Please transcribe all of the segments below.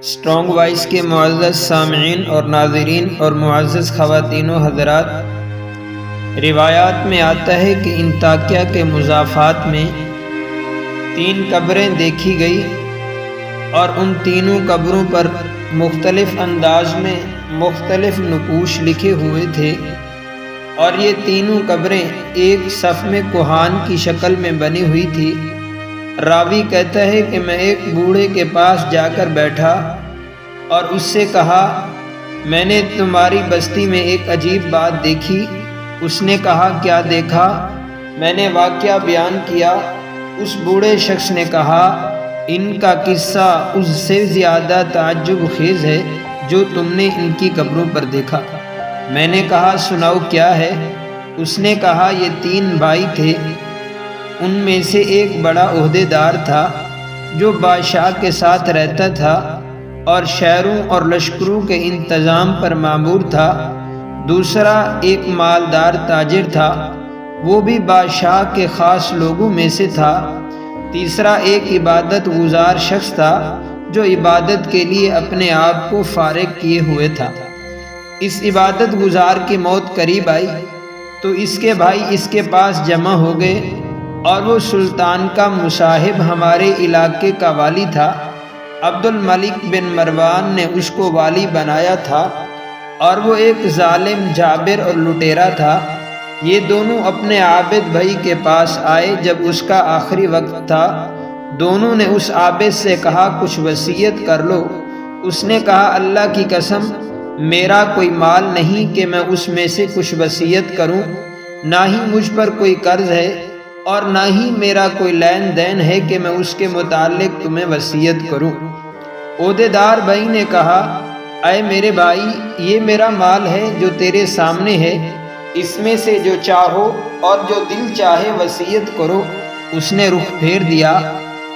Strong voice کے معزز سامعین اور ناظرین اور معزز خواتین و حضرات، روایات میں آتا ہے کہ انطاکیہ کے مضافات میں 3 قبریں دیکھی گئی اور ان تینوں قبروں پر مختلف انداز میں مختلف نقوش لکھے ہوئے تھے، اور یہ تینوں قبریں ایک صف میں کوہان کی شکل میں بنی ہوئی تھی۔ راوی کہتا ہے کہ میں ایک بوڑھے کے پاس جا کر بیٹھا اور اس سے کہا، میں نے تمہاری بستی میں ایک عجیب بات دیکھی۔ اس نے کہا، کیا دیکھا؟ میں نے واقعہ بیان کیا۔ اس بوڑھے شخص نے کہا، ان کا قصہ اس سے زیادہ تعجب خیز ہے جو تم نے ان کی قبروں پر دیکھا۔ میں نے کہا، سناؤ کیا ہے؟ اس نے کہا، یہ 3 بھائی تھے۔ ان میں سے ایک بڑا عہدے دار تھا جو بادشاہ کے ساتھ رہتا تھا اور شہروں اور لشکروں کے انتظام پر مامور تھا۔ دوسرا ایک مالدار تاجر تھا، وہ بھی بادشاہ کے خاص لوگوں میں سے تھا۔ تیسرا ایک عبادت گزار شخص تھا جو عبادت کے لیے اپنے آپ کو فارغ کیے ہوئے تھا۔ اس عبادت گزار کی موت قریب آئی تو اس کے بھائی اس کے پاس جمع ہو گئے، اور وہ سلطان کا مصاحب ہمارے علاقے کا والی تھا۔ عبد الملک بن مروان نے اس کو والی بنایا تھا، اور وہ ایک ظالم جابر اور لٹیرا تھا۔ یہ دونوں اپنے عابد بھائی کے پاس آئے جب اس کا آخری وقت تھا۔ دونوں نے اس عابد سے کہا، کچھ وصیت کر لو۔ اس نے کہا، اللہ کی قسم، میرا کوئی مال نہیں کہ میں اس میں سے کچھ وصیت کروں، نہ ہی مجھ پر کوئی قرض ہے، اور نہ ہی میرا کوئی لین دین ہے کہ میں اس کے متعلق تمہیں وصیت کروں۔ عہدے دار بھائی نے کہا، اے میرے بھائی، یہ میرا مال ہے جو تیرے سامنے ہے، اس میں سے جو چاہو اور جو دل چاہے وصیت کرو۔ اس نے رخ پھیر دیا۔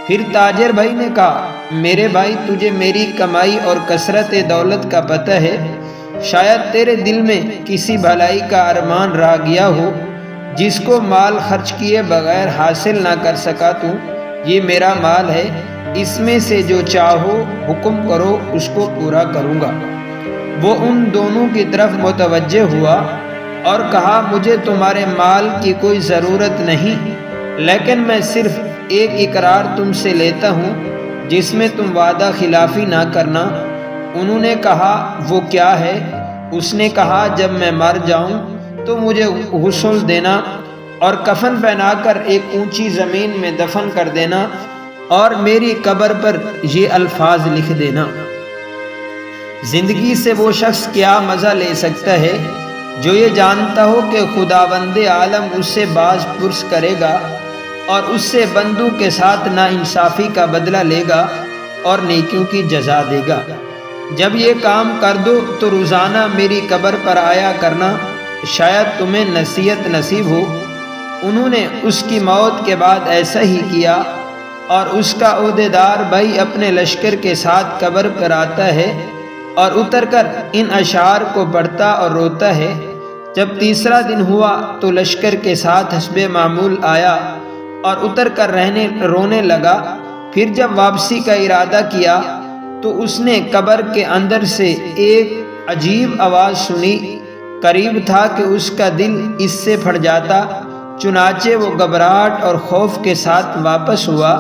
پھر تاجر بھائی نے کہا، میرے بھائی، تجھے میری کمائی اور کثرت دولت کا پتہ ہے، شاید تیرے دل میں کسی بھلائی کا ارمان رہ گیا ہو جس کو مال خرچ کیے بغیر حاصل نہ کر سکا تو۔ یہ میرا مال ہے، اس میں سے جو چاہو حکم کرو، اس کو پورا کروں گا۔ وہ ان دونوں کی طرف متوجہ ہوا اور کہا، مجھے تمہارے مال کی کوئی ضرورت نہیں، لیکن میں صرف ایک اقرار تم سے لیتا ہوں جس میں تم وعدہ خلافی نہ کرنا۔ انہوں نے کہا، وہ کیا ہے؟ اس نے کہا، جب میں مر جاؤں تو مجھے غسل دینا اور کفن پہنا کر ایک اونچی زمین میں دفن کر دینا، اور میری قبر پر یہ الفاظ لکھ دینا، زندگی سے وہ شخص کیا مزہ لے سکتا ہے جو یہ جانتا ہو کہ خداوند عالم اس سے باز پرس کرے گا اور اس سے بندوں کے ساتھ ناانصافی کا بدلہ لے گا اور نیکیوں کی جزا دے گا۔ جب یہ کام کر دو تو روزانہ میری قبر پر آیا کرنا، شاید تمہیں نصیحت نصیب ہو۔ انہوں نے اس کی موت کے بعد ایسا ہی کیا، اور اس کا عہدے دار بھائی اپنے لشکر کے ساتھ قبر پر آتا ہے اور اتر کر ان اشعار کو پڑھتا اور روتا ہے۔ جب تیسرا دن ہوا تو لشکر کے ساتھ حسب معمول آیا اور اتر کر رونے لگا۔ پھر جب واپسی کا ارادہ کیا تو اس نے قبر کے اندر سے ایک عجیب آواز سنی۔ قریب تھا کہ اس کا دل اس سے پھٹ جاتا، چنانچہ وہ گھبراہٹ اور خوف کے ساتھ واپس ہوا۔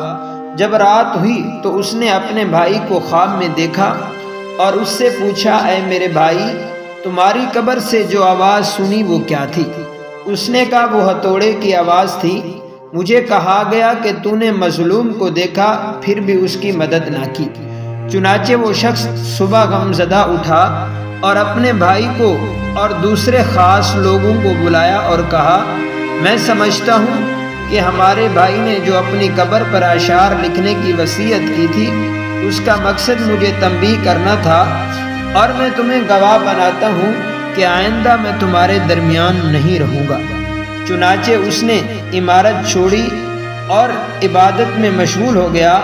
جب رات ہوئی تو اس نے اپنے بھائی کو خواب میں دیکھا اور اس سے پوچھا، اے میرے بھائی، تمہاری قبر سے جو آواز سنی وہ کیا تھی؟ اس نے کہا، وہ ہتھوڑے کی آواز تھی۔ مجھے کہا گیا کہ تو نے مظلوم کو دیکھا پھر بھی اس کی مدد نہ کی۔ چنانچہ وہ شخص صبح غمزدہ اٹھا اور اپنے بھائی کو اور دوسرے خاص لوگوں کو بلایا اور کہا، میں سمجھتا ہوں کہ ہمارے بھائی نے جو اپنی قبر پر اشعار لکھنے کی وصیت کی تھی اس کا مقصد مجھے تنبیہ کرنا تھا، اور میں تمہیں گواہ بناتا ہوں کہ آئندہ میں تمہارے درمیان نہیں رہوں گا۔ چنانچہ اس نے عمارت چھوڑی اور عبادت میں مشغول ہو گیا،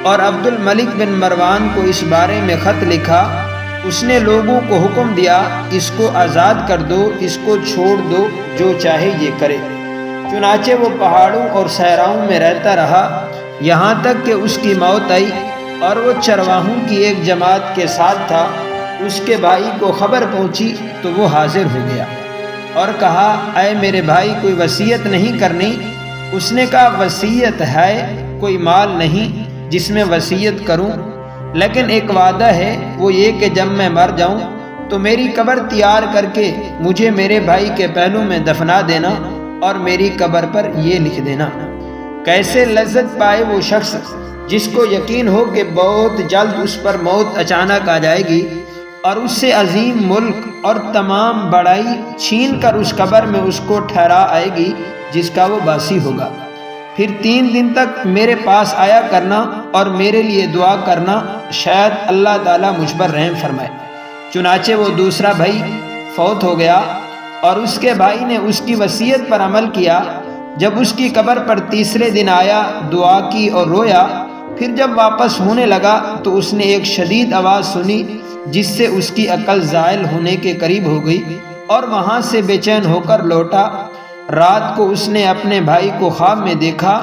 اور عبد الملک بن مروان کو اس بارے میں خط لکھا۔ اس نے لوگوں کو حکم دیا، اس کو آزاد کر دو، اس کو چھوڑ دو، جو چاہے یہ کرے۔ چنانچہ وہ پہاڑوں اور صحراؤں میں رہتا رہا یہاں تک کہ اس کی موت آئی۔ اور وہ چرواہوں کی ایک جماعت کے ساتھ تھا۔ اس کے بھائی کو خبر پہنچی تو وہ حاضر ہو گیا اور کہا اے میرے بھائی کوئی وصیت نہیں کرنی؟ اس نے کہا وصیت ہے، کوئی مال نہیں جس میں وصیت کروں، لیکن ایک وعدہ ہے، وہ یہ کہ جب میں مر جاؤں تو میری قبر تیار کر کے مجھے میرے بھائی کے پہلو میں دفنا دینا اور میری قبر پر یہ لکھ دینا۔ کیسے لذت پائے وہ شخص جس کو یقین ہو کہ بہت جلد اس پر موت اچانک آ جائے گی اور اس سے عظیم ملک اور تمام بڑائی چھین کر اس قبر میں اس کو ٹھہرا آئے گی جس کا وہ باسی ہوگا۔ پھر 3 دن تک میرے پاس آیا کرنا اور میرے لیے دعا کرنا، شاید اللہ تعالیٰ مجھ پر رحم فرمائے۔ چنانچہ وہ دوسرا بھائی فوت ہو گیا اور اس کے بھائی نے اس کی وصیت پر عمل کیا۔ جب اس کی قبر پر تیسرے دن آیا، دعا کی اور رویا، پھر جب واپس ہونے لگا تو اس نے ایک شدید آواز سنی جس سے اس کی عقل زائل ہونے کے قریب ہو گئی اور وہاں سے بے چین ہو کر لوٹا۔ رات کو اس نے اپنے بھائی کو خواب میں دیکھا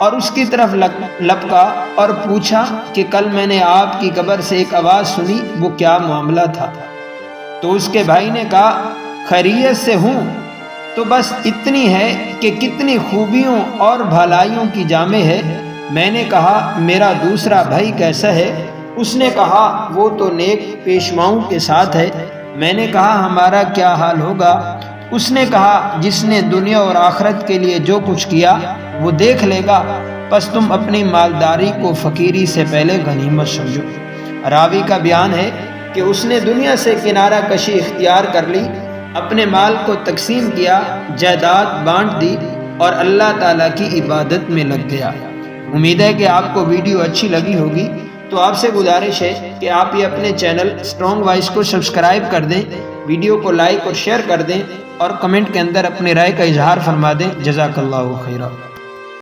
اور اس کی طرف لپکا اور پوچھا کہ کل میں نے آپ کی قبر سے ایک آواز سنی، وہ کیا معاملہ تھا؟ تو اس کے بھائی نے کہا خیریت سے ہوں، تو بس اتنی ہے کہ کتنی خوبیوں اور بھلائیوں کی جامع ہے۔ میں نے کہا میرا دوسرا بھائی کیسا ہے؟ اس نے کہا وہ تو نیک پیشواؤں کے ساتھ ہے۔ میں نے کہا ہمارا کیا حال ہوگا؟ اس نے کہا جس نے دنیا اور آخرت کے لیے جو کچھ کیا وہ دیکھ لے گا، پس تم اپنی مالداری کو فقیری سے پہلے غنیمت سمجھو۔ راوی کا بیان ہے کہ اس نے دنیا سے کنارہ کشی اختیار کر لی، اپنے مال کو تقسیم کیا، جائیداد بانٹ دی اور اللہ تعالیٰ کی عبادت میں لگ گیا۔ امید ہے کہ آپ کو ویڈیو اچھی لگی ہوگی، تو آپ سے گزارش ہے کہ آپ یہ اپنے چینل اسٹرانگ وائس کو سبسکرائب کر دیں، ویڈیو کو لائک اور شیئر کر دیں اور کمنٹ کے اندر اپنی رائے کا اظہار فرما دیں۔ جزاک اللہ خیرہ۔